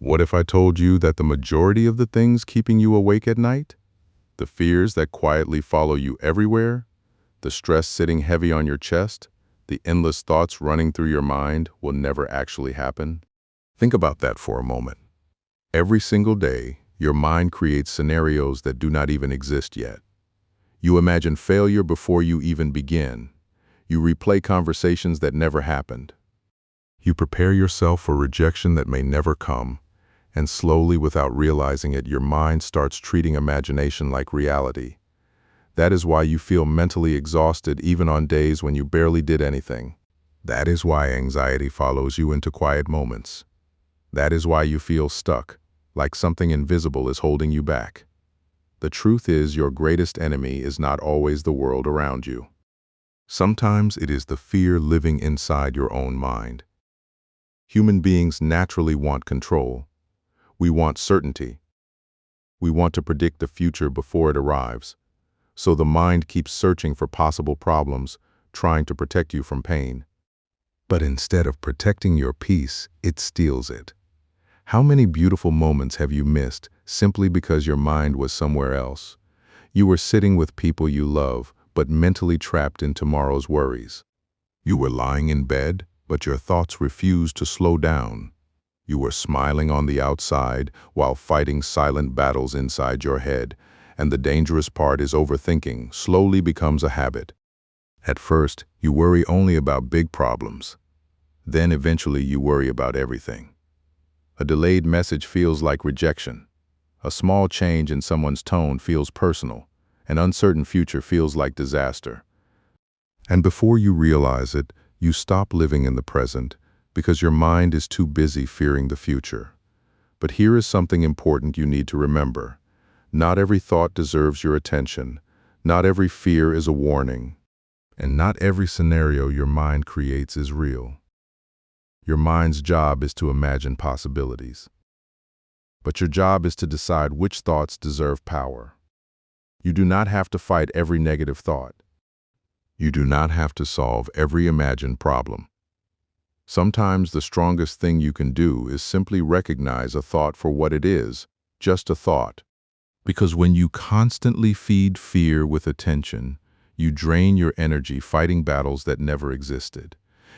What if I told you that the majority of the things keeping you awake at night, the fears that quietly follow you everywhere, the stress sitting heavy on your chest, the endless thoughts running through your mind will never actually happen? Think about that for a moment. Every single day, your mind creates scenarios that do not even exist yet. You imagine failure before you even begin. You replay conversations that never happened. You prepare yourself for rejection that may never come, and slowly, without realizing it, your mind starts treating imagination like reality. That is why you feel mentally exhausted even on days when you barely did anything. That is why anxiety follows you into quiet moments. That is why you feel stuck, like something invisible is holding you back. The truth is, your greatest enemy is not always the world around you. Sometimes it is the fear living inside your own mind. Human beings naturally want control. We want certainty. We want to predict the future before it arrives. So the mind keeps searching for possible problems, trying to protect you from pain. But instead of protecting your peace, it steals it. How many beautiful moments have you missed simply because your mind was somewhere else? You were sitting with people you love, but mentally trapped in tomorrow's worries. You were lying in bed, but your thoughts refused to slow down. You were smiling on the outside while fighting silent battles inside your head, and the dangerous part is overthinking slowly becomes a habit. At first, you worry only about big problems. Then eventually you worry about everything. A delayed message feels like rejection. A small change in someone's tone feels personal. An uncertain future feels like disaster. And before you realize it, you stop living in the present because your mind is too busy fearing the future. But here is something important you need to remember. Not every thought deserves your attention. Not every fear is a warning. And not every scenario your mind creates is real. Your mind's job is to imagine possibilities. But your job is to decide which thoughts deserve power. You do not have to fight every negative thought. You do not have to solve every imagined problem. Sometimes the strongest thing you can do is simply recognize a thought for what it is, just a thought. Because when you constantly feed fear with attention, you drain your energy fighting battles that never existed.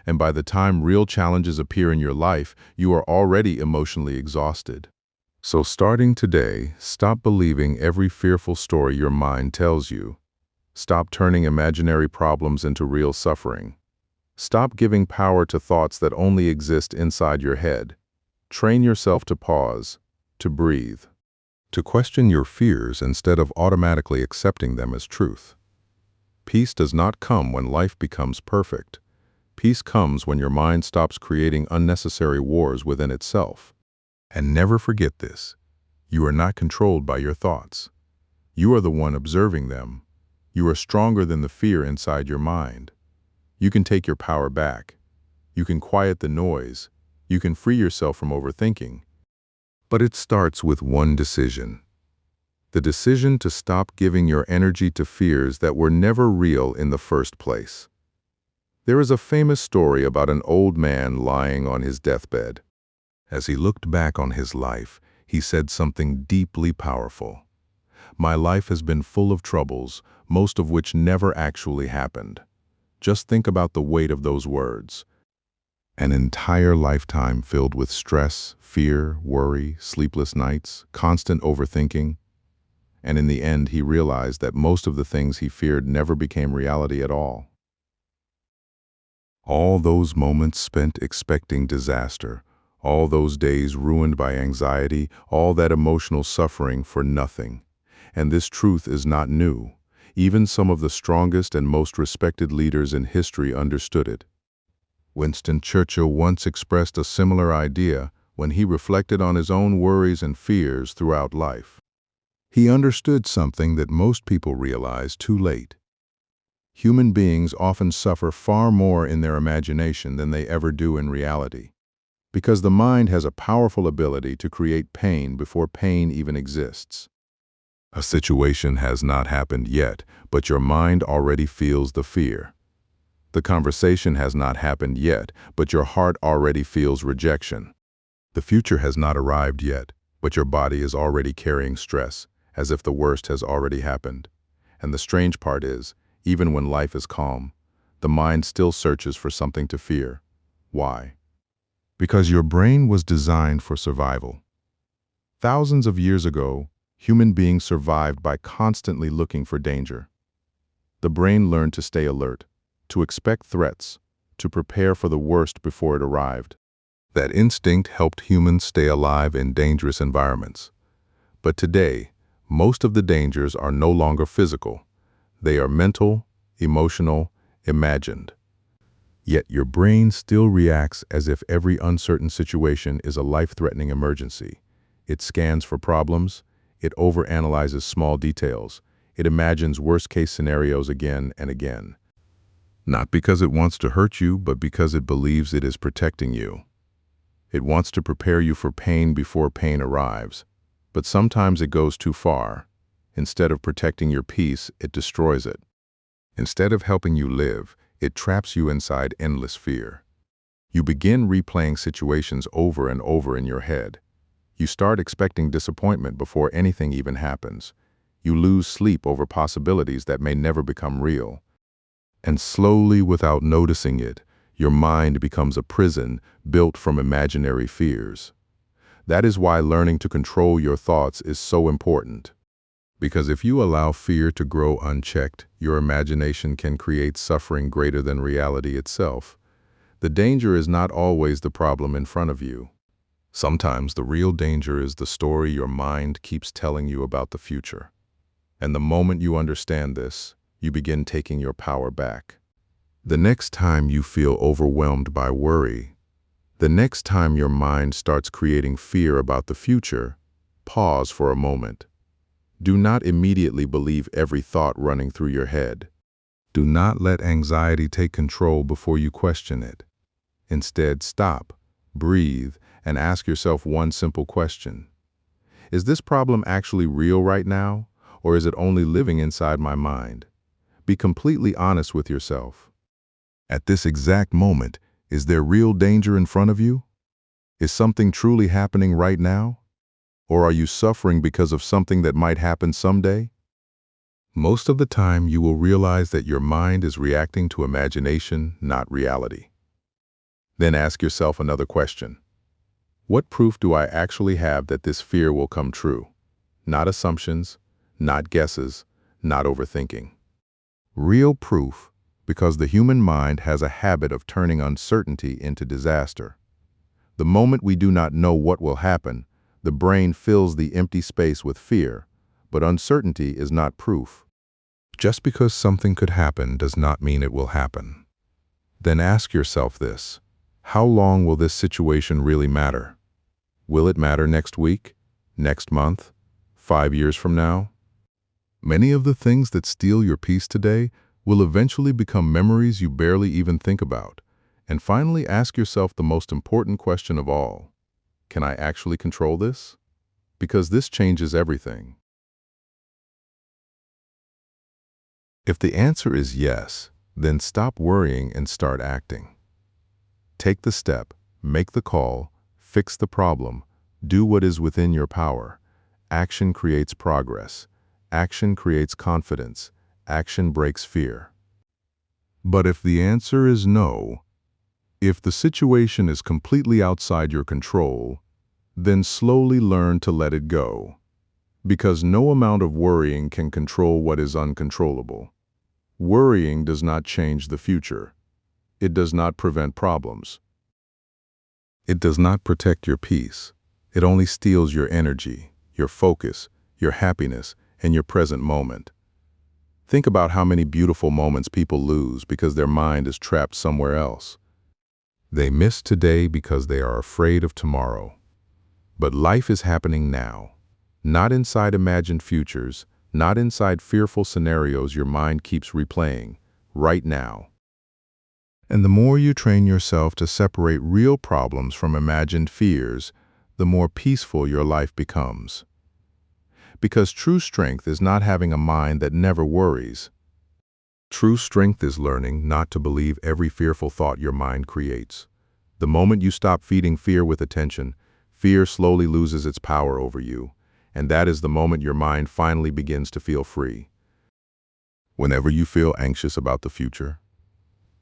And by the time real challenges appear in your life, you are already emotionally exhausted. So starting today, stop believing every fearful story your mind tells you. Stop turning imaginary problems into real suffering. Stop giving power to thoughts that only exist inside your head. Train yourself to pause, to breathe, to question your fears instead of automatically accepting them as truth. Peace does not come when life becomes perfect. Peace comes when your mind stops creating unnecessary wars within itself. And never forget this. You are not controlled by your thoughts. You are the one observing them. You are stronger than the fear inside your mind. You can take your power back. You can quiet the noise. You can free yourself from overthinking. But it starts with one decision. The decision to stop giving your energy to fears that were never real in the first place. There is a famous story about an old man lying on his deathbed. As he looked back on his life, he said something deeply powerful. "My life has been full of troubles, most of which never actually happened." Just think about the weight of those words. An entire lifetime filled with stress, fear, worry, sleepless nights, constant overthinking. And in the end, he realized that most of the things he feared never became reality at all. All those moments spent expecting disaster, all those days ruined by anxiety, all that emotional suffering for nothing. And this truth is not new. Even some of the strongest and most respected leaders in history understood it. Winston Churchill once expressed a similar idea when he reflected on his own worries and fears throughout life. He understood something that most people realize too late. Human beings often suffer far more in their imagination than they ever do in reality, because the mind has a powerful ability to create pain before pain even exists. A situation has not happened yet, but your mind already feels the fear. The conversation has not happened yet, but your heart already feels rejection. The future has not arrived yet, but your body is already carrying stress, as if the worst has already happened. And the strange part is, even when life is calm, the mind still searches for something to fear. Why? Because your brain was designed for survival. Thousands of years ago, human beings survived by constantly looking for danger. The brain learned to stay alert, to expect threats, to prepare for the worst before it arrived. That instinct helped humans stay alive in dangerous environments. But today, most of the dangers are no longer physical. They are mental, emotional, imagined. Yet your brain still reacts as if every uncertain situation is a life-threatening emergency. It scans for problems, it overanalyzes small details, it imagines worst-case scenarios again and again. Not because it wants to hurt you, but because it believes it is protecting you. It wants to prepare you for pain before pain arrives. But sometimes it goes too far. Instead of protecting your peace, it destroys it. Instead of helping you live, it traps you inside endless fear. You begin replaying situations over and over in your head. You start expecting disappointment before anything even happens. You lose sleep over possibilities that may never become real. And slowly, without noticing it, your mind becomes a prison built from imaginary fears. That is why learning to control your thoughts is so important. Because if you allow fear to grow unchecked, your imagination can create suffering greater than reality itself. The danger is not always the problem in front of you. Sometimes the real danger is the story your mind keeps telling you about the future. And the moment you understand this, you begin taking your power back. The next time you feel overwhelmed by worry, the next time your mind starts creating fear about the future, pause for a moment. Do not immediately believe every thought running through your head. Do not let anxiety take control before you question it. Instead, stop, breathe, and ask yourself one simple question. Is this problem actually real right now, or is it only living inside my mind? Be completely honest with yourself. At this exact moment, is there real danger in front of you? Is something truly happening right now? Or are you suffering because of something that might happen someday? Most of the time, you will realize that your mind is reacting to imagination, not reality. Then ask yourself another question. What proof do I actually have that this fear will come true? Not assumptions, not guesses, not overthinking. Real proof, because the human mind has a habit of turning uncertainty into disaster. The moment we do not know what will happen, the brain fills the empty space with fear, but uncertainty is not proof. Just because something could happen does not mean it will happen. Then ask yourself this: how long will this situation really matter? Will it matter next week, next month, 5 years from now? Many of the things that steal your peace today will eventually become memories you barely even think about. And finally, ask yourself the most important question of all. Can I actually control this? Because this changes everything. If the answer is yes, then stop worrying and start acting. Take the step, make the call, fix the problem, do what is within your power. Action creates progress. Action creates confidence. Action breaks fear. But if the answer is no, if the situation is completely outside your control, then slowly learn to let it go. Because no amount of worrying can control what is uncontrollable. Worrying does not change the future. It does not prevent problems. It does not protect your peace. It only steals your energy, your focus, your happiness, and your present moment. Think about how many beautiful moments people lose because their mind is trapped somewhere else. They miss today because they are afraid of tomorrow. But life is happening now, not inside imagined futures, not inside fearful scenarios your mind keeps replaying, right now. And the more you train yourself to separate real problems from imagined fears, the more peaceful your life becomes. Because true strength is not having a mind that never worries. True strength is learning not to believe every fearful thought your mind creates. The moment you stop feeding fear with attention, Fear slowly loses its power over you, and that is the moment your mind finally begins to feel free. Whenever you feel anxious about the future,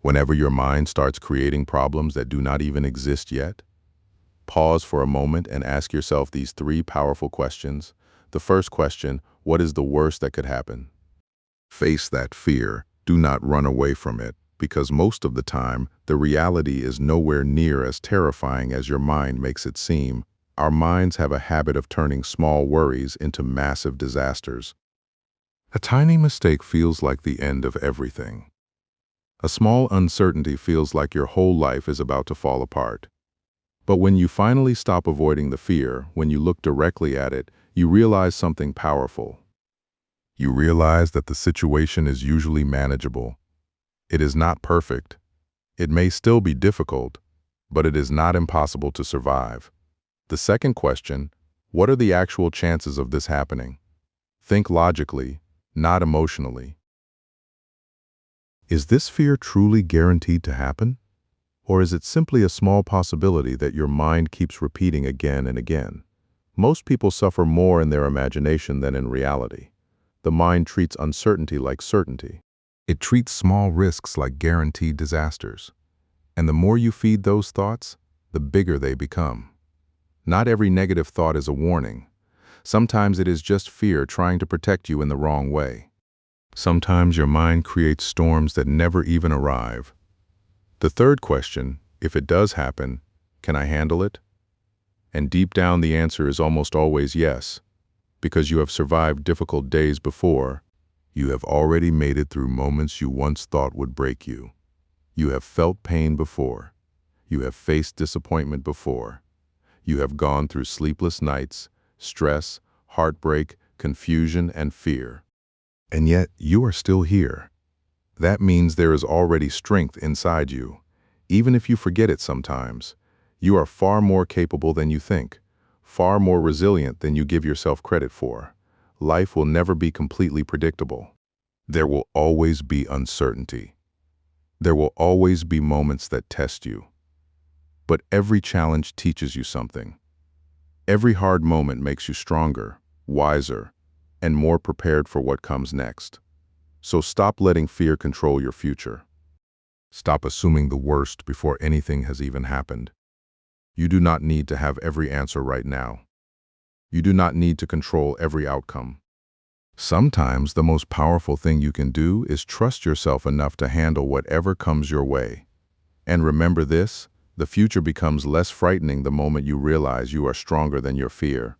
whenever your mind starts creating problems that do not even exist yet, pause for a moment and ask yourself these three powerful questions. The first question, what is the worst that could happen? Face that fear. Do not run away from it, because most of the time, the reality is nowhere near as terrifying as your mind makes it seem. Our minds have a habit of turning small worries into massive disasters. A tiny mistake feels like the end of everything. A small uncertainty feels like your whole life is about to fall apart. But when you finally stop avoiding the fear, when you look directly at it, you realize something powerful. You realize that the situation is usually manageable. It is not perfect. It may still be difficult, but it is not impossible to survive. The second question, what are the actual chances of this happening? Think logically, not emotionally. Is this fear truly guaranteed to happen? Or is it simply a small possibility that your mind keeps repeating again and again? Most people suffer more in their imagination than in reality. The mind treats uncertainty like certainty. It treats small risks like guaranteed disasters. And the more you feed those thoughts, the bigger they become. Not every negative thought is a warning. Sometimes it is just fear trying to protect you in the wrong way. Sometimes your mind creates storms that never even arrive. The third question, if it does happen, can I handle it? And deep down the answer is almost always yes, because you have survived difficult days before. You have already made it through moments you once thought would break you. You have felt pain before. You have faced disappointment before. You have gone through sleepless nights, stress, heartbreak, confusion, and fear. And yet, you are still here. That means there is already strength inside you. Even if you forget it sometimes, you are far more capable than you think, far more resilient than you give yourself credit for. Life will never be completely predictable. There will always be uncertainty. There will always be moments that test you. But every challenge teaches you something. Every hard moment makes you stronger, wiser, and more prepared for what comes next. So stop letting fear control your future. Stop assuming the worst before anything has even happened. You do not need to have every answer right now. You do not need to control every outcome. Sometimes the most powerful thing you can do is trust yourself enough to handle whatever comes your way. And remember this, the future becomes less frightening the moment you realize you are stronger than your fear.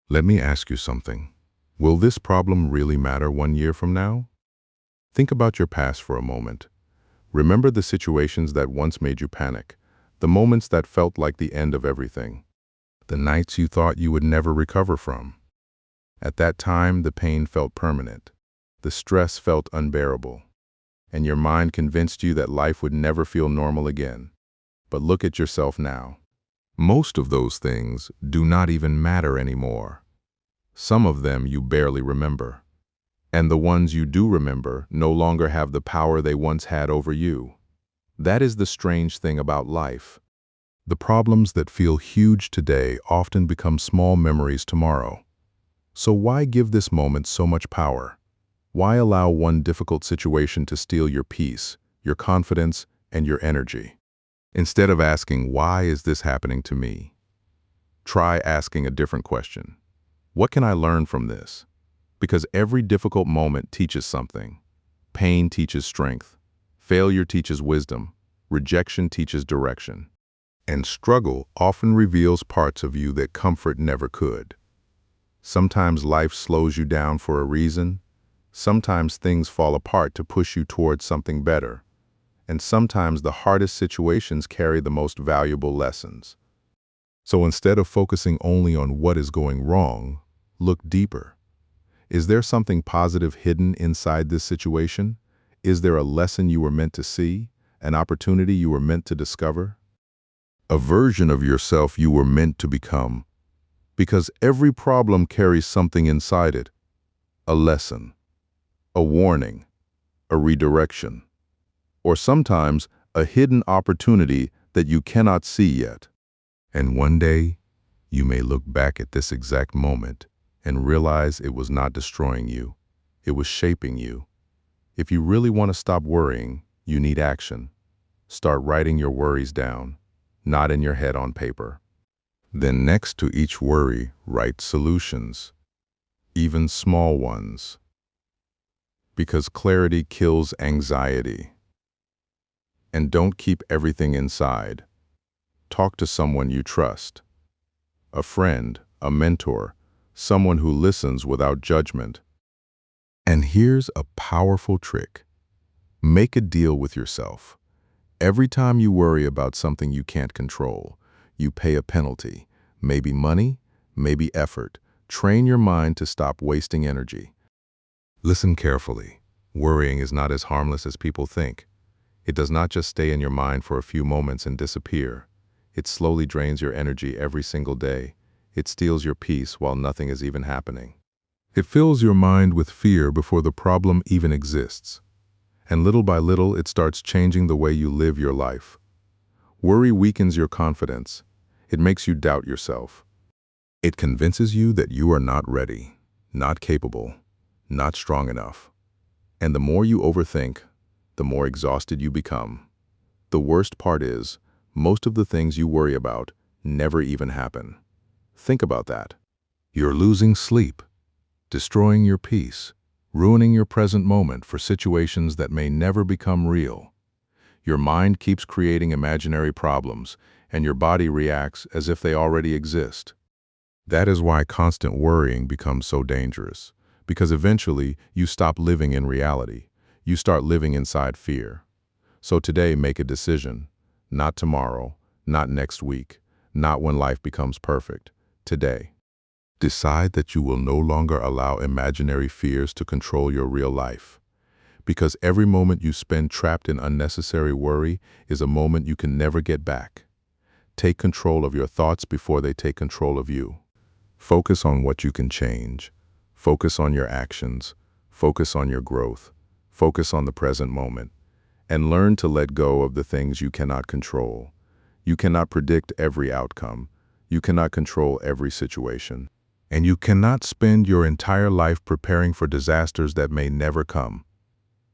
Let me ask you something. Will this problem really matter 1 year from now? Think about your past for a moment. Remember the situations that once made you panic, the moments that felt like the end of everything, the nights you thought you would never recover from. At that time, the pain felt permanent. The stress felt unbearable. And your mind convinced you that life would never feel normal again. But look at yourself now. Most of those things do not even matter anymore. Some of them you barely remember. And the ones you do remember no longer have the power they once had over you. That is the strange thing about life. The problems that feel huge today often become small memories tomorrow. So why give this moment so much power? Why allow one difficult situation to steal your peace, your confidence, and your energy? Instead of asking, why is this happening to me? Try asking a different question. What can I learn from this? Because every difficult moment teaches something. Pain teaches strength. Failure teaches wisdom. Rejection teaches direction. And struggle often reveals parts of you that comfort never could. Sometimes life slows you down for a reason. Sometimes things fall apart to push you towards something better. And sometimes the hardest situations carry the most valuable lessons. So instead of focusing only on what is going wrong, look deeper. Is there something positive hidden inside this situation? Is there a lesson you were meant to see? An opportunity you were meant to discover? A version of yourself you were meant to become? Because every problem carries something inside it. A lesson, a warning, a redirection, or sometimes a hidden opportunity that you cannot see yet. And one day, You may look back at this exact moment and realize it was not destroying you. It was shaping you. If you really want to stop worrying, you need action. Start writing your worries down, not in your head on paper. Then next to each worry, write solutions, even small ones. Because clarity kills anxiety. And don't keep everything inside. Talk to someone you trust. A friend, a mentor, someone who listens without judgment. And here's a powerful trick. Make a deal with yourself. Every time you worry about something you can't control, you pay a penalty. Maybe money, maybe effort. Train your mind to stop wasting energy. Listen carefully. Worrying is not as harmless as people think. It does not just stay in your mind for a few moments and disappear. It slowly drains your energy every single day. It steals your peace while nothing is even happening. It fills your mind with fear before the problem even exists. And little by little, it starts changing the way you live your life. Worry weakens your confidence. It makes you doubt yourself. It convinces you that you are not ready, not capable, not strong enough. And the more you overthink, the more exhausted you become. The worst part is, most of the things you worry about never even happen. Think about that. You're losing sleep, destroying your peace, ruining your present moment for situations that may never become real. Your mind keeps creating imaginary problems, and your body reacts as if they already exist. That is why constant worrying becomes so dangerous, because eventually you stop living in reality. You start living inside fear. So today, make a decision. Not tomorrow, not next week, not when life becomes perfect. Today. Decide that you will no longer allow imaginary fears to control your real life. Because every moment you spend trapped in unnecessary worry is a moment you can never get back. Take control of your thoughts before they take control of you. Focus on what you can change. Focus on your actions. Focus on your growth. Focus on the present moment. And learn to let go of the things you cannot control. You cannot predict every outcome. You cannot control every situation. And you cannot spend your entire life preparing for disasters that may never come.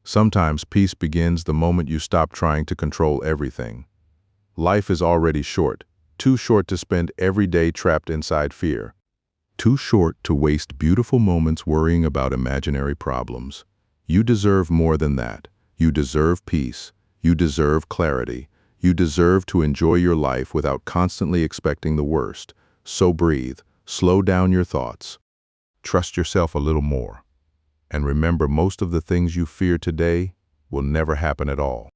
Sometimes peace begins the moment you stop trying to control everything. Life is already short, too short to spend every day trapped inside fear. Too short to waste beautiful moments worrying about imaginary problems. You deserve more than that. You deserve peace. You deserve clarity. You deserve to enjoy your life without constantly expecting the worst. So breathe. Slow down your thoughts. Trust yourself a little more. And remember, most of the things you fear today will never happen at all.